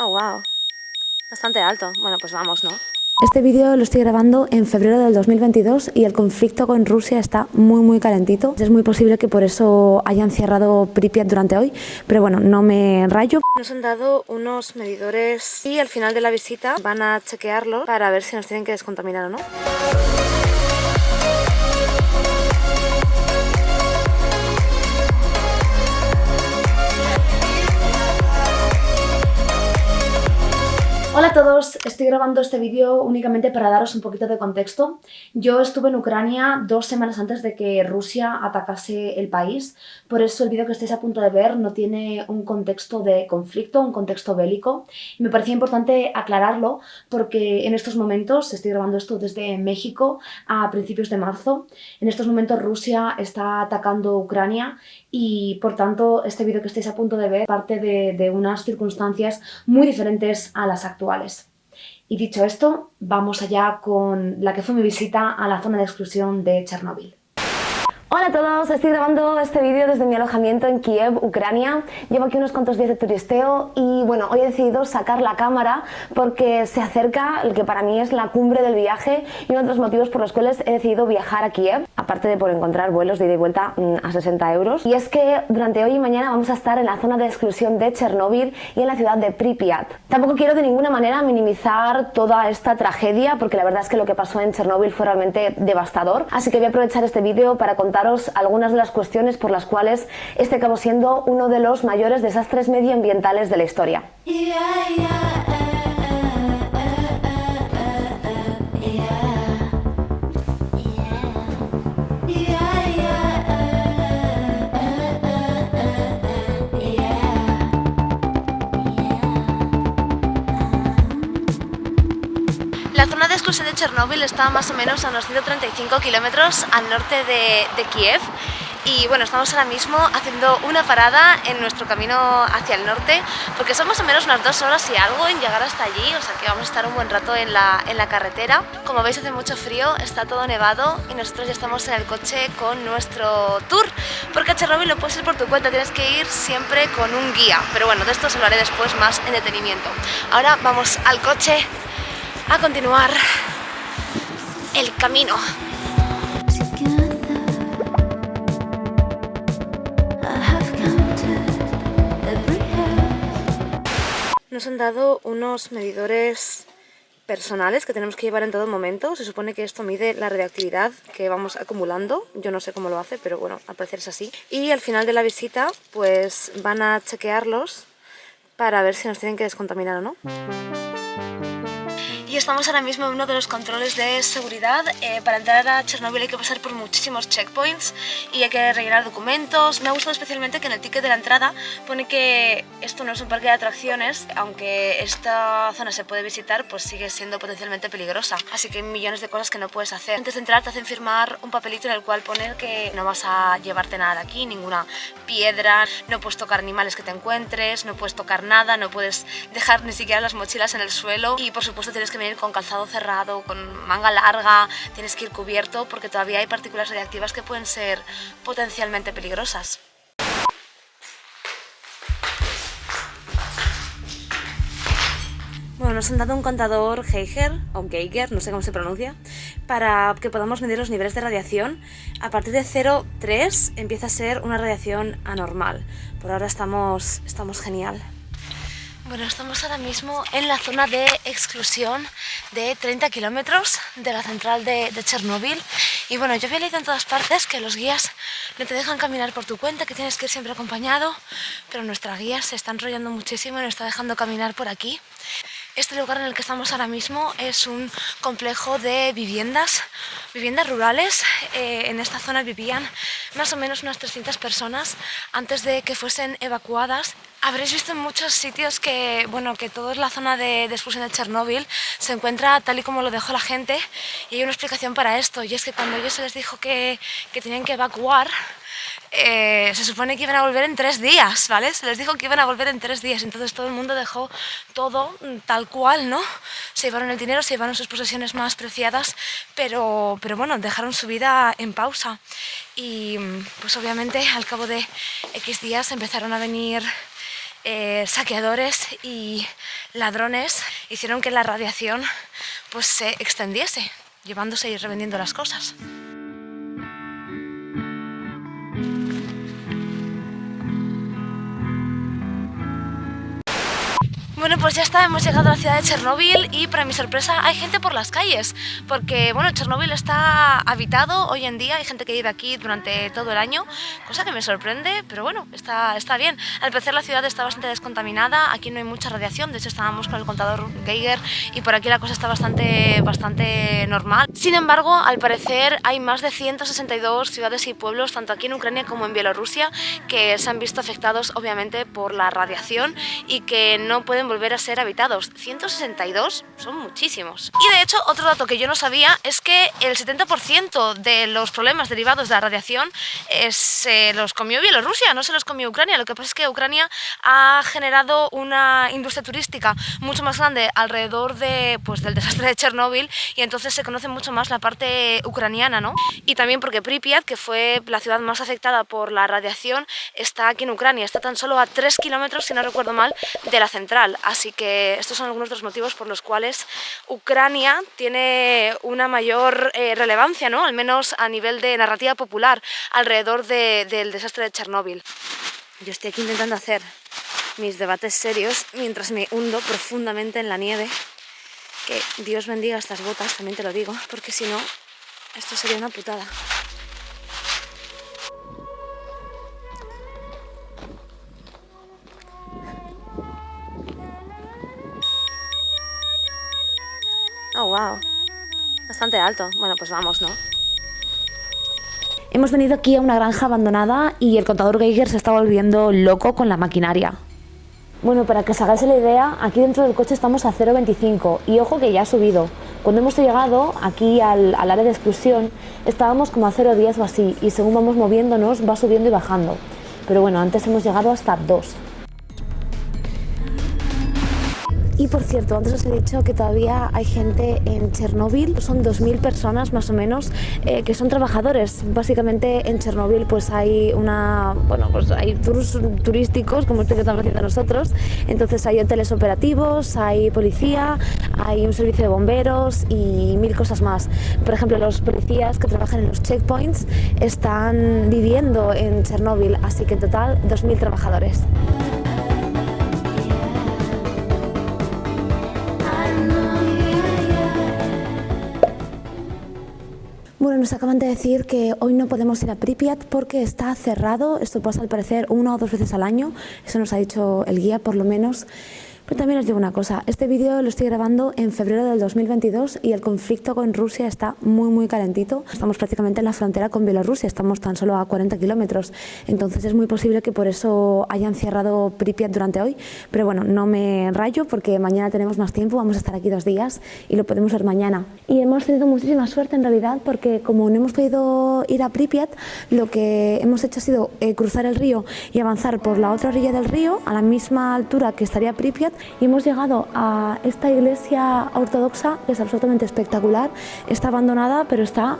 Oh, wow. Bastante alto. Bueno, pues vamos, ¿no? Este vídeo lo estoy grabando en febrero del 2022 y el conflicto con Rusia está muy calentito. Es muy posible que por eso hayan cerrado Pripyat durante hoy, pero bueno, no me rayo. Nos han dado unos medidores y al final de la visita van a chequearlos para ver si nos tienen que descontaminar o no. Hola a todos, estoy grabando este vídeo únicamente para daros un poquito de contexto. Yo estuve en Ucrania 2 semanas antes de que Rusia atacase el país, por eso el vídeo que estáis a punto de ver no tiene un contexto de conflicto, un contexto bélico. Y me parecía importante aclararlo porque en estos momentos, estoy grabando esto desde México a principios de marzo, en estos momentos Rusia está atacando Ucrania y por tanto este vídeo que estáis a punto de ver parte de unas circunstancias muy diferentes a las actuales. Y dicho esto, vamos allá con la que fue mi visita a la zona de exclusión de Chernóbil. Hola a todos, estoy grabando este vídeo desde mi alojamiento en Kiev, Ucrania. Llevo aquí unos cuantos días de turisteo y bueno, hoy he decidido sacar la cámara porque se acerca el que para mí es la cumbre del viaje y uno de los motivos por los cuales he decidido viajar a Kiev, aparte de por encontrar vuelos de ida y vuelta a 60 euros. Y es que durante hoy y mañana vamos a estar en la zona de exclusión de Chernóbil y en la ciudad de Pripyat. Tampoco quiero de ninguna manera minimizar toda esta tragedia porque la verdad es que lo que pasó en Chernóbil fue realmente devastador, así que voy a aprovechar este vídeo para contaros algunas de las cuestiones por las cuales este acabó siendo uno de los mayores desastres medioambientales de la historia. La zona de exclusión de Chernóbil está más o menos a unos 135 kilómetros al norte de Kiev. Y bueno, estamos ahora mismo haciendo una parada en nuestro camino hacia el norte, porque son más o menos unas 2 horas y algo en llegar hasta allí, o sea que vamos a estar un buen rato en la carretera. Como veis hace mucho frío, está todo nevado y nosotros ya estamos en el coche con nuestro tour, porque a Chernóbil no puedes ir por tu cuenta, tienes que ir siempre con un guía, pero bueno, de esto os hablaré después más en detenimiento. Ahora vamos al coche a continuar el camino. Nos han dado unos medidores personales que tenemos que llevar en todo momento. Se supone que esto mide la radiactividad que vamos acumulando. Yo no sé cómo lo hace, pero bueno, al parecer es así. Y al final de la visita, pues van a chequearlos para ver si nos tienen que descontaminar o no. Y estamos ahora mismo en uno de los controles de seguridad. Para entrar a Chernóbil hay que pasar por muchísimos checkpoints y hay que rellenar documentos. Me ha gustado especialmente que en el ticket de la entrada pone que esto no es un parque de atracciones, aunque esta zona se puede visitar, pues sigue siendo potencialmente peligrosa. Así que hay millones de cosas que no puedes hacer. Antes de entrar te hacen firmar un papelito en el cual pone que no vas a llevarte nada de aquí, ninguna piedra, no puedes tocar animales que te encuentres, no puedes tocar nada, no puedes dejar ni siquiera las mochilas en el suelo y por supuesto tienes que venir con calzado cerrado, con manga larga, tienes que ir cubierto porque todavía hay partículas radiactivas que pueden ser potencialmente peligrosas. Bueno, nos han dado un contador Geiger, o Geiger, no sé cómo se pronuncia, para que podamos medir los niveles de radiación. A partir de 0,3 empieza a ser una radiación anormal. Por ahora estamos genial. Bueno, estamos ahora mismo en la zona de exclusión de 30 kilómetros de la central de Chernóbil. Y bueno, yo había leído en todas partes que los guías no te dejan caminar por tu cuenta, que tienes que ir siempre acompañado, pero nuestra guía se está enrollando muchísimo y nos está dejando caminar por aquí. Este lugar en el que estamos ahora mismo es un complejo de viviendas rurales. En esta zona vivían más o menos unas 300 personas antes de que fuesen evacuadas. Habréis visto en muchos sitios que, bueno, que toda la zona de exclusión de Chernóbil se encuentra tal y como lo dejó la gente, y hay una explicación para esto, y es que cuando a ellos se les dijo que tenían que evacuar, se supone que iban a volver en 3 días, ¿vale? Se les dijo que iban a volver en 3 días, entonces todo el mundo dejó todo tal cual, ¿no? Se llevaron el dinero, se llevaron sus posesiones más preciadas, pero bueno, dejaron su vida en pausa. Y pues obviamente al cabo de X días empezaron a venir saqueadores y ladrones hicieron que la radiación pues se extendiese, llevándose y revendiendo las cosas. Bueno, pues ya está, hemos llegado a la ciudad de Chernóbil y para mi sorpresa hay gente por las calles, porque bueno, Chernóbil está habitado hoy en día, hay gente que vive aquí durante todo el año, cosa que me sorprende, pero bueno, está bien. Al parecer la ciudad está bastante descontaminada, aquí no hay mucha radiación, de hecho estábamos con el contador Geiger y por aquí la cosa está bastante normal. Sin embargo, al parecer hay más de 162 ciudades y pueblos, tanto aquí en Ucrania como en Bielorrusia, que se han visto afectados obviamente por la radiación y que no pueden volver a ser habitados. 162 son muchísimos. Y de hecho, otro dato que yo no sabía es que el 70% de los problemas derivados de la radiación se los comió Bielorrusia, no se los comió Ucrania. Lo que pasa es que Ucrania ha generado una industria turística mucho más grande alrededor del desastre de Chernóbil y entonces se conoce mucho más la parte ucraniana, ¿no? Y también porque Pripyat, que fue la ciudad más afectada por la radiación, está aquí en Ucrania, está tan solo a 3 kilómetros, si no recuerdo mal, de la central. Así que estos son algunos de los motivos por los cuales Ucrania tiene una mayor relevancia, ¿no? Al menos a nivel de narrativa popular alrededor del desastre de Chernóbil. Yo estoy aquí intentando hacer mis debates serios mientras me hundo profundamente en la nieve. Que Dios bendiga estas botas, también te lo digo, porque si no, esto sería una putada. Oh, wow. Bastante alto. Bueno, pues vamos, ¿no? Hemos venido aquí a una granja abandonada y el contador Geiger se está volviendo loco con la maquinaria. Bueno, para que os hagáis la idea, aquí dentro del coche estamos a 0,25 y ojo que ya ha subido. Cuando hemos llegado aquí al área de exclusión estábamos como a 0,10 o así y según vamos moviéndonos va subiendo y bajando. Pero bueno, antes hemos llegado hasta 2. Y por cierto, antes os he dicho que todavía hay gente en Chernóbil, son 2.000 personas más o menos que son trabajadores. Básicamente en Chernóbil pues hay hay tours turísticos como este que estamos haciendo nosotros, entonces hay hoteles operativos, hay policía, hay un servicio de bomberos y 1000 cosas más. Por ejemplo, los policías que trabajan en los checkpoints están viviendo en Chernóbil, así que en total 2.000 trabajadores. Bueno, nos acaban de decir que hoy no podemos ir a Pripyat porque está cerrado. Esto pasa al parecer 1 o 2 veces al año. Eso nos ha dicho el guía, por lo menos. Pero también os digo una cosa, este vídeo lo estoy grabando en febrero del 2022 y el conflicto con Rusia está muy calentito. Estamos prácticamente en la frontera con Bielorrusia, estamos tan solo a 40 kilómetros, entonces es muy posible que por eso hayan cerrado Pripyat durante hoy, pero bueno, no me rayo porque mañana tenemos más tiempo, vamos a estar aquí 2 días y lo podemos ver mañana. Y hemos tenido muchísima suerte en realidad porque como no hemos podido ir a Pripyat, lo que hemos hecho ha sido cruzar el río y avanzar por la otra orilla del río a la misma altura que estaría Pripyat. Y hemos llegado a esta iglesia ortodoxa que es absolutamente espectacular, está abandonada pero está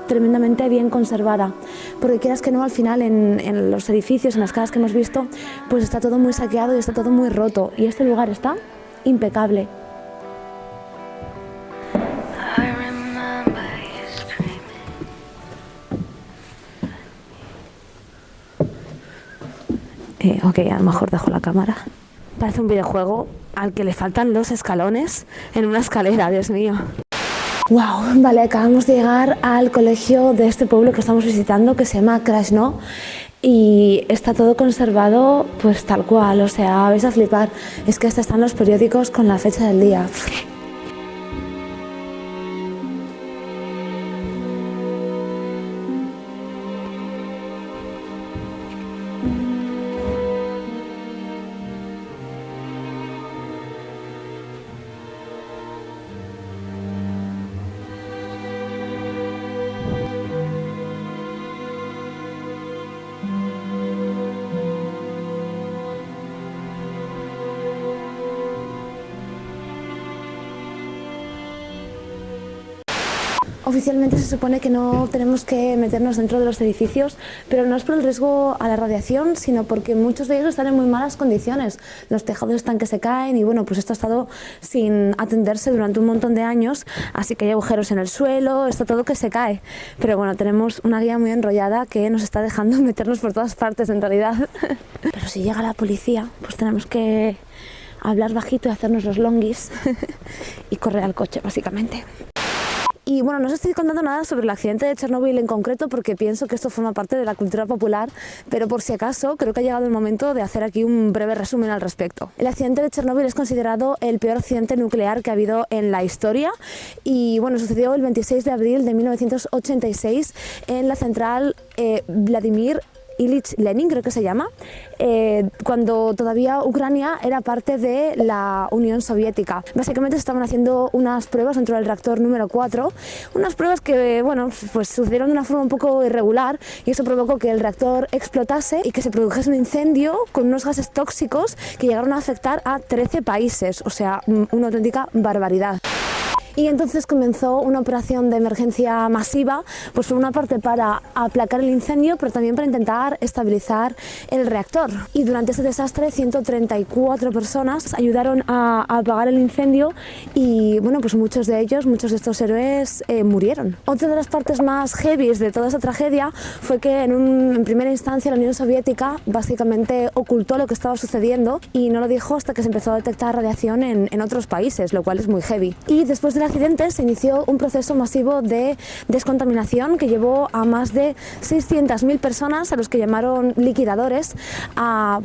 tremendamente bien conservada, porque quieras que no, al final en los edificios, en las casas que hemos visto, pues está todo muy saqueado y está todo muy roto y este lugar está impecable. Ok, a lo mejor dejo la cámara. Parece un videojuego al que le faltan los escalones en una escalera, Dios mío. Wow, vale, acabamos de llegar al colegio de este pueblo que estamos visitando, que se llama Krasno, y está todo conservado pues tal cual, o sea, vais a flipar. Es que hasta están los periódicos con la fecha del día. Oficialmente se supone que no tenemos que meternos dentro de los edificios, pero no es por el riesgo a la radiación, sino porque muchos de ellos están en muy malas condiciones. Los tejados están que se caen y bueno, pues esto ha estado sin atenderse durante un montón de años, así que hay agujeros en el suelo, está todo que se cae. Pero bueno, tenemos una guía muy enrollada que nos está dejando meternos por todas partes en realidad. Pero si llega la policía, pues tenemos que hablar bajito y hacernos los longis y correr al coche, básicamente. Y bueno, no os estoy contando nada sobre el accidente de Chernóbil en concreto porque pienso que esto forma parte de la cultura popular, pero por si acaso creo que ha llegado el momento de hacer aquí un breve resumen al respecto. El accidente de Chernóbil es considerado el peor accidente nuclear que ha habido en la historia y bueno, sucedió el 26 de abril de 1986 en la central Vladimir Ilich Lenin, creo que se llama, cuando todavía Ucrania era parte de la Unión Soviética. Básicamente se estaban haciendo unas pruebas dentro del reactor número 4, unas pruebas que, bueno, pues sucedieron de una forma un poco irregular y eso provocó que el reactor explotase y que se produjese un incendio con unos gases tóxicos que llegaron a afectar a 13 países, o sea, una auténtica barbaridad. Y entonces comenzó una operación de emergencia masiva, pues por una parte para aplacar el incendio, pero también para intentar estabilizar el reactor. Y durante este desastre 134 personas ayudaron a apagar el incendio y bueno, pues muchos de estos héroes murieron. Otra de las partes más heavy de toda esta tragedia fue que en primera instancia la Unión Soviética básicamente ocultó lo que estaba sucediendo y no lo dijo hasta que se empezó a detectar radiación en otros países, lo cual es muy heavy. Y después de accidente se inició un proceso masivo de descontaminación que llevó a más de 600.000 personas, a los que llamaron liquidadores, a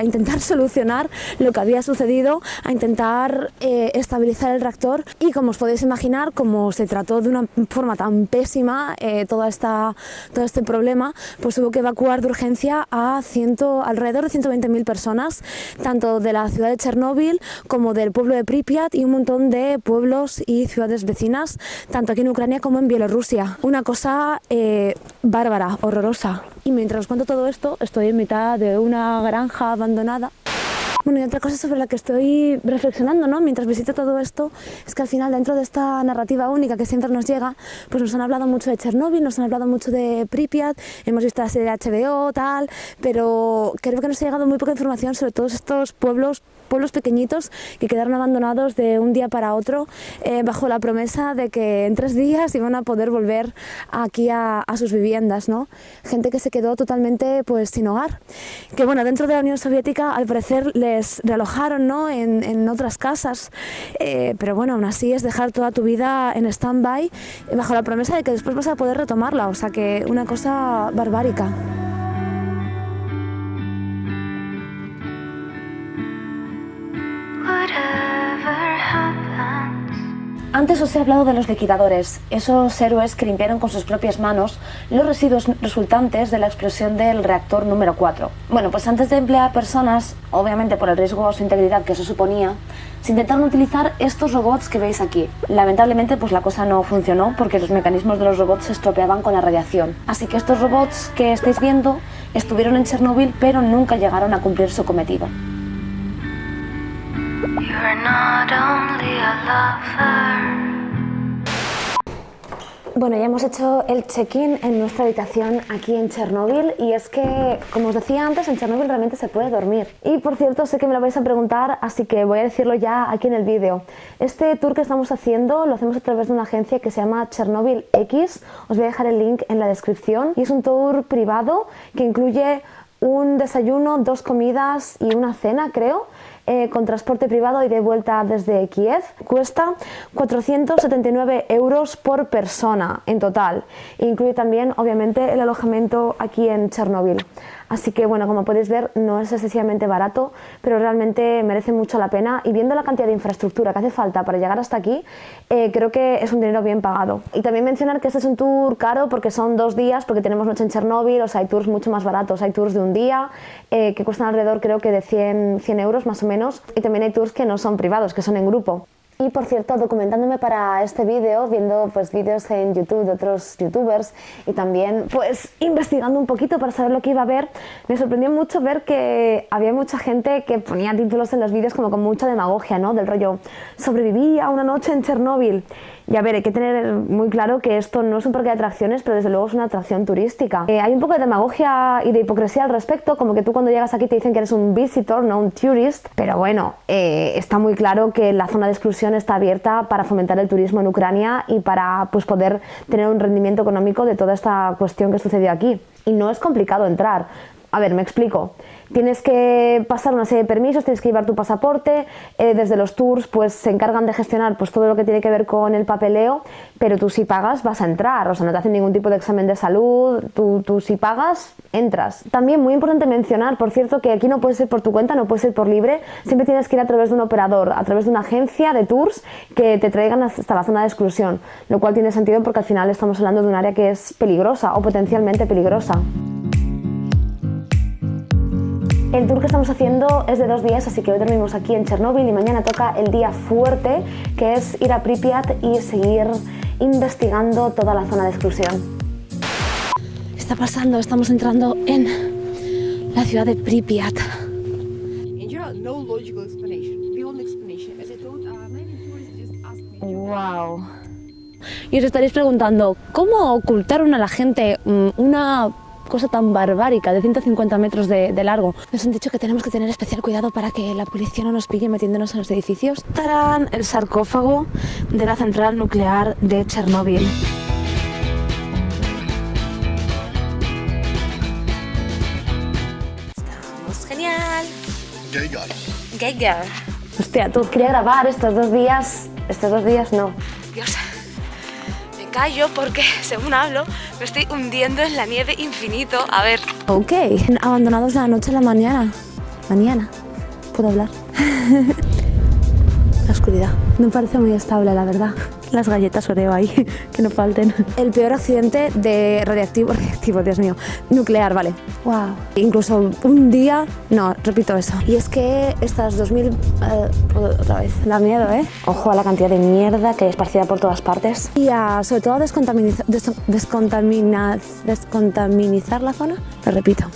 intentar solucionar lo que había sucedido, a intentar estabilizar el reactor y, como os podéis imaginar, como se trató de una forma tan pésima todo este problema, pues hubo que evacuar de urgencia a alrededor de 120.000 personas, tanto de la ciudad de Chernóbil como del pueblo de Pripyat y un montón de pueblos y ciudades vecinas, tanto aquí en Ucrania como en Bielorrusia. Una cosa bárbara, horrorosa. Y mientras os cuento todo esto, estoy en mitad de una granja abandonada. Bueno, y otra cosa sobre la que estoy reflexionando, ¿no?, mientras visito todo esto, es que al final, dentro de esta narrativa única que siempre nos llega, pues nos han hablado mucho de Chernóbil, nos han hablado mucho de Pripyat, hemos visto la serie de HBO, tal, pero creo que nos ha llegado muy poca información sobre todos estos pueblos pequeñitos que quedaron abandonados de un día para otro, bajo la promesa de que en 3 días iban a poder volver aquí a sus viviendas, ¿no? Gente que se quedó totalmente pues sin hogar, que bueno, dentro de la Unión Soviética al parecer les realojaron, ¿no?, en otras casas, pero bueno, aún así es dejar toda tu vida en stand-by bajo la promesa de que después vas a poder retomarla, o sea que una cosa barbárica. Antes os he hablado de los liquidadores, esos héroes que limpiaron con sus propias manos los residuos resultantes de la explosión del reactor número 4. Bueno, pues antes de emplear personas, obviamente por el riesgo a su integridad que eso suponía, se intentaron utilizar estos robots que veis aquí. Lamentablemente pues la cosa no funcionó porque los mecanismos de los robots se estropeaban con la radiación. Así que estos robots que estáis viendo estuvieron en Chernóbil pero nunca llegaron a cumplir su cometido. Bueno, ya hemos hecho el check-in en nuestra habitación aquí en Chernóbil y es que, como os decía antes, en Chernóbil realmente se puede dormir. Y por cierto, sé que me lo vais a preguntar, así que voy a decirlo ya aquí en el vídeo. Este tour que estamos haciendo lo hacemos a través de una agencia que se llama Chernóbil X. Os voy a dejar el link en la descripción y es un tour privado que incluye un desayuno, 2 comidas y una cena, creo, con transporte privado y de vuelta desde Kiev. Cuesta 479 € por persona en total. Incluye también, obviamente, el alojamiento aquí en Chernóbil. Así que, bueno, como podéis ver, no es excesivamente barato, pero realmente merece mucho la pena. Y viendo la cantidad de infraestructura que hace falta para llegar hasta aquí, creo que es un dinero bien pagado. Y también mencionar que este es un tour caro porque son 2 días, porque tenemos noche en Chernóbil. O sea, hay tours mucho más baratos. Hay tours de un día que cuestan alrededor, creo que de 100 € más o menos. Y también hay tours que no son privados, que son en grupo. Y por cierto, documentándome para este vídeo, viendo pues vídeos en YouTube de otros youtubers y también pues investigando un poquito para saber lo que iba a ver, me sorprendió mucho ver que había mucha gente que ponía títulos en los vídeos como con mucha demagogia, ¿no? Del rollo, sobreviví a una noche en Chernóbil. Y a ver, hay que tener muy claro que esto no es un parque de atracciones, pero desde luego es una atracción turística. Hay un poco de demagogia y de hipocresía al respecto, como que tú cuando llegas aquí te dicen que eres un visitor, no un tourist, pero bueno, está muy claro que la zona de exclusión está abierta para fomentar el turismo en Ucrania y para pues, poder tener un rendimiento económico de toda esta cuestión que sucedió aquí. Y no es complicado entrar. A ver, me explico. Tienes que pasar una serie de permisos, tienes que llevar tu pasaporte, desde los tours pues se encargan de gestionar pues todo lo que tiene que ver con el papeleo, pero tú si pagas vas a entrar, o sea, no te hacen ningún tipo de examen de salud, tú si pagas, entras. También muy importante mencionar, por cierto, que aquí no puedes ir por tu cuenta, no puedes ir por libre, siempre tienes que ir a través de un operador, a través de una agencia de tours que te traigan hasta la zona de exclusión, lo cual tiene sentido porque al final estamos hablando de un área que es peligrosa o potencialmente peligrosa. El tour que estamos haciendo es de 2 días, así que hoy dormimos aquí en Chernóbil y mañana toca el día fuerte, que es ir a Pripyat y seguir investigando toda la zona de exclusión. Está pasando, estamos entrando en la ciudad de Pripyat. Wow. Y os estaréis preguntando, ¿cómo ocultaron a la gente una cosa tan barbárica de 150 metros de largo? Nos han dicho que tenemos que tener especial cuidado para que la policía no nos pille metiéndonos en los edificios. ¡Tarán! El sarcófago de la central nuclear de Chernóbil. Estamos genial. Geiger. Hostia, tú quería grabar estos 2 días. Estos 2 días no. Dios. Callo porque, según hablo, me estoy hundiendo en la nieve infinito. A ver. Ok. Abandonados de la noche a la mañana. Mañana. ¿Puedo hablar? La oscuridad. No parece muy estable, la verdad. Las galletas Oreo ahí, que no falten. El peor accidente de radiactivo, Dios mío, nuclear, vale. Wow. Incluso un día, no, repito eso. Y es que estas 2000, otra vez, da miedo, ¿eh? Ojo a la cantidad de mierda que hay esparcida por todas partes. Y sobre todo descontaminizar la zona, lo repito.